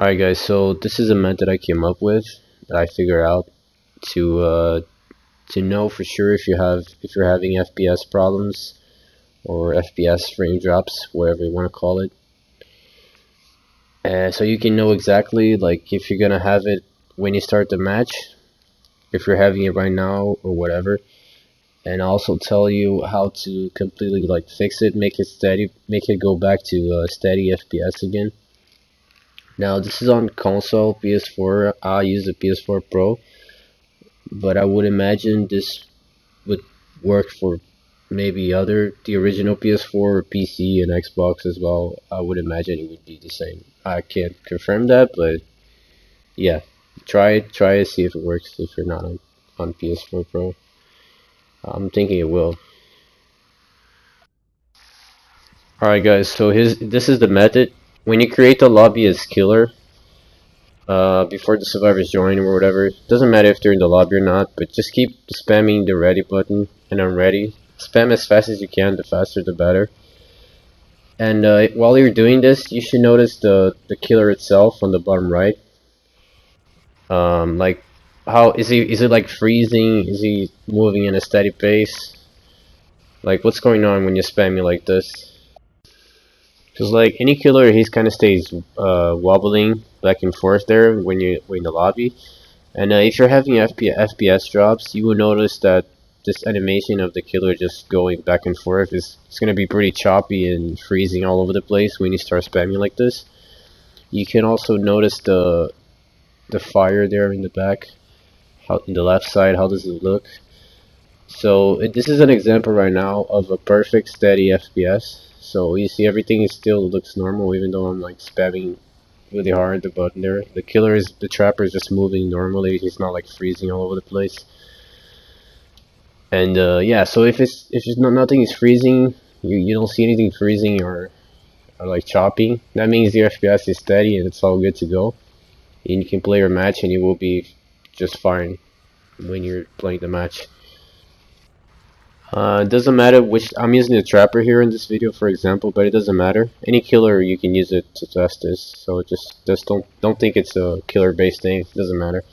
Alright guys, so this is a method I came up with that I figured out to know for sure if you're having FPS problems or FPS frame drops, whatever you want to call it. So you can know exactly like if you're gonna have it when you start the match, if you're having it right now or whatever, and also tell you how to completely like fix it, make it steady, make it go back to steady FPS again. Now this is on console PS4. I use the PS4 Pro, but I would imagine this would work for maybe the original PS4 or PC and Xbox as well. I would imagine it would be the same. I can't confirm that, but yeah, try it, see if it works if you're not on PS4 Pro. I'm thinking it will. Alright guys, so this is the method. When you create the lobby as killer, before the survivors join or whatever, it doesn't matter if they're in the lobby or not, but just keep spamming the ready button and I'm ready. Spam as fast as you can, the faster the better. And while you're doing this, you should notice the killer itself on the bottom right. Like how is it like freezing? Is he moving in a steady pace? Like what's going on when you spam me like this? Because like any killer, he's kind of stays wobbling back and forth there when you're in the lobby. And if you're having FPS drops, you will notice that this animation of the killer just going back and forth is it's gonna be pretty choppy and freezing all over the place when you start spamming like this. You can also notice the fire there in the back, how in the left side. How does it look? So this is an example right now of a perfect steady FPS. So you see everything is still looks normal even though I'm like spamming really hard the button there. The trapper is just moving normally. He's not like freezing all over the place. And yeah, so if nothing is freezing, you don't see anything freezing or like chopping. That means your FPS is steady and it's all good to go. And you can play your match and you will be just fine when you're playing the match. It doesn't matter which I'm using the trapper here in this video, for example, but it doesn't matter. Any killer you can use it to test this. So just don't think it's a killer based thing. It doesn't matter.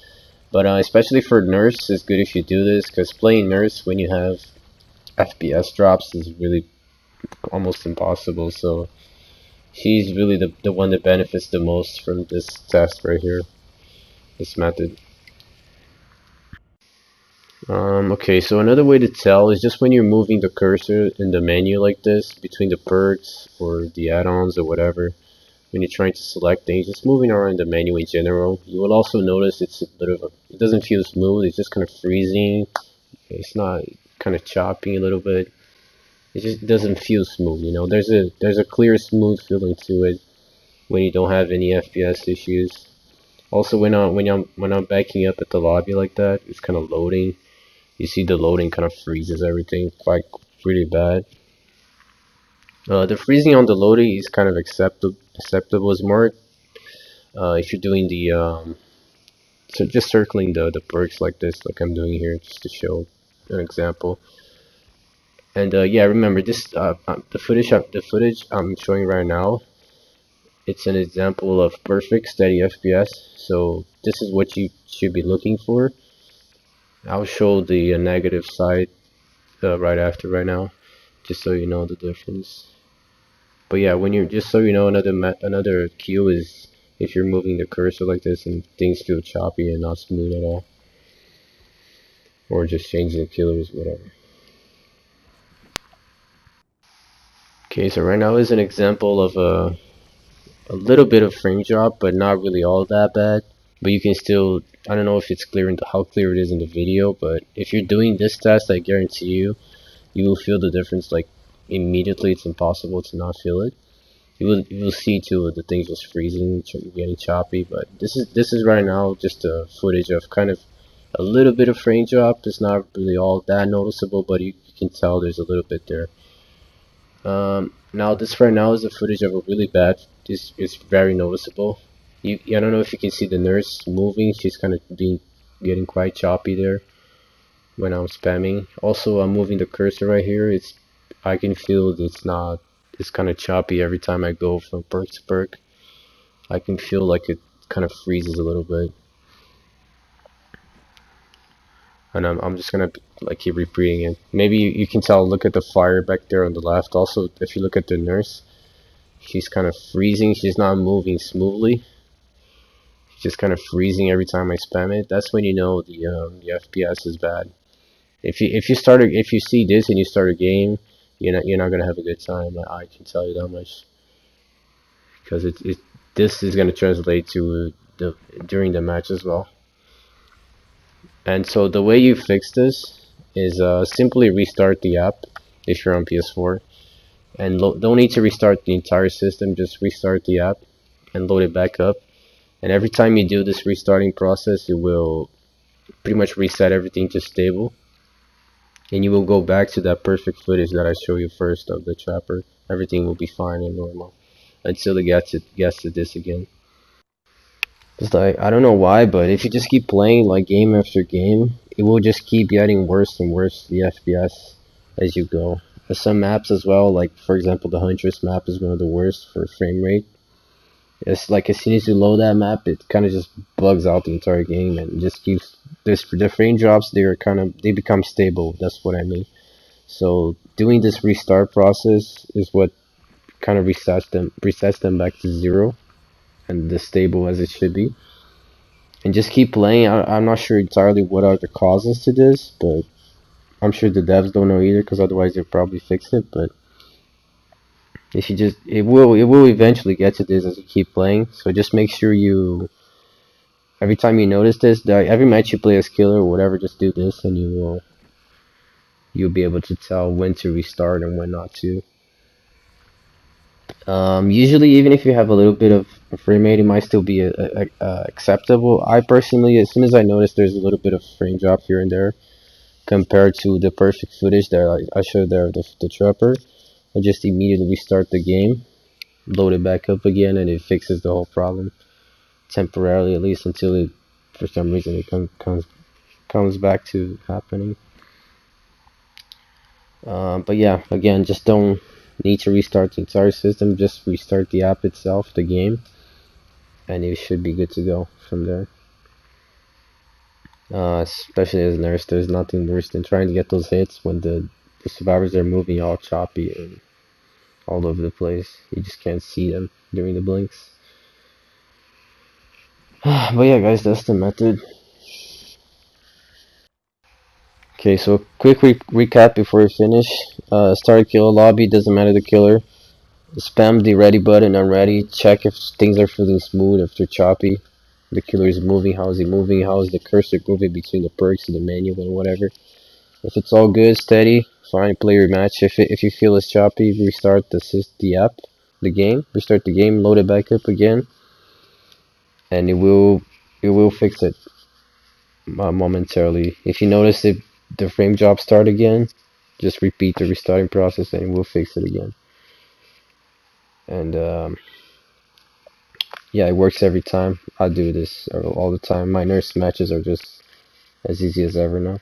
But especially for nurse, it's good if you do this because playing nurse when you have FPS drops is really almost impossible. So she's really the one that benefits the most from this test right here, this method. Okay, so another way to tell is just when you're moving the cursor in the menu like this between the perks or the add-ons or whatever. When you're trying to select things, just moving around the menu in general, you will also notice it's a bit of it doesn't feel smooth. It's just kind of freezing. It's not kind of chopping a little bit. It just doesn't feel smooth. You know, there's a clear, smooth feeling to it when you don't have any FPS issues. Also, when I'm backing up at the lobby like that, it's kind of loading. You see the loading kind of freezes everything quite pretty bad. The freezing on the loading is kind of acceptable. It's more if you're doing the so just circling the perks like this, like I'm doing here, just to show an example. And yeah, remember this the footage I'm showing right now. It's an example of perfect steady FPS. So this is what you should be looking for. I'll show the negative side right after right now, just so you know the difference. But yeah, when you're just so you know, another cue is if you're moving the cursor like this and things feel choppy and not smooth at all, or just changing the killers, whatever. Okay, so right now is an example of a little bit of frame drop, but not really all that bad. But you can still, I don't know if it's clear into how clear it is in the video, but if you're doing this test, I guarantee you will feel the difference like immediately. It's impossible to not feel it. You will see too the things just freezing, getting choppy. But this is right now just a footage of kind of a little bit of frame drop. It's not really all that noticeable, but you can tell there's a little bit there. Now this right now is the footage of a really bad. This is very noticeable. I don't know if you can see the nurse moving. She's kind of getting quite choppy there when I'm spamming. Also, I'm moving the cursor right here. I can feel it's kind of choppy every time I go from perk to perk. I can feel like kind of freezes a little bit. And I'm just gonna like keep repeating it. Maybe you can tell, look at the fire back there on the left. Also, if you look at the nurse, she's kind of freezing. She's not moving smoothly. She's just kind of freezing every time I spam it. That's when you know the FPS is bad. If you see this and you start a game, you're not gonna have a good time. I can tell you that much, because this is gonna translate to the during the match as well. And so the way you fix this is simply restart the app if you're on PS4, and don't need to restart the entire system. Just restart the app and load it back up. And every time you do this restarting process, it will pretty much reset everything to stable, and you will go back to that perfect footage that I showed you first of the trapper. Everything will be fine and normal until it gets to this again. It's like, I don't know why, but if you just keep playing like game after game, it will just keep getting worse and worse, the FPS, as you go. There's some maps as well, like for example the Huntress map is one of the worst for frame rate. It's like as soon as you load that map, it kind of just bugs out the entire game and just keeps this. The frame drops, they become stable. That's what I mean. So doing this restart process is what kind of resets them back to zero and as stable as it should be. And just keep playing. I'm not sure entirely what are the causes to this, but I'm sure the devs don't know either, because otherwise they'll probably fix it. But if you just, it will eventually get to this as you keep playing. So just make sure every time you notice this, every match you play as killer or whatever, just do this, and you'll be able to tell when to restart and when not to. Usually, even if you have a little bit of frame rate, it might still be acceptable. I personally, as soon as I notice there's a little bit of frame drop here and there compared to the perfect footage that I showed there of the trapper, I just immediately restart the game, load it back up again, and it fixes the whole problem temporarily, at least until it, for some reason, it comes back to happening. But yeah, again, just don't need to restart the entire system. Just restart the app itself, the game, and you should be good to go from there. Especially as a nurse, there's nothing worse than trying to get those hits when the survivors are moving all choppy and all over the place. You just can't see them during the blinks. But yeah, guys, that's the method. Okay, so quick recap before we finish. Start a killer lobby, doesn't matter the killer. Spam the ready button on ready. Check if things are feeling smooth, if they're choppy. The killer is moving, how is he moving, how is the cursor moving between the perks and the menu and whatever. If it's all good, steady, fine, play your match. If you feel it's choppy, restart the app, the game, restart the game, load it back up again, and it will fix it momentarily. If you notice the frame drop start again, just repeat the restarting process and it will fix it again. And yeah, it works every time. I do this all the time. My nurse matches are just as easy as ever now.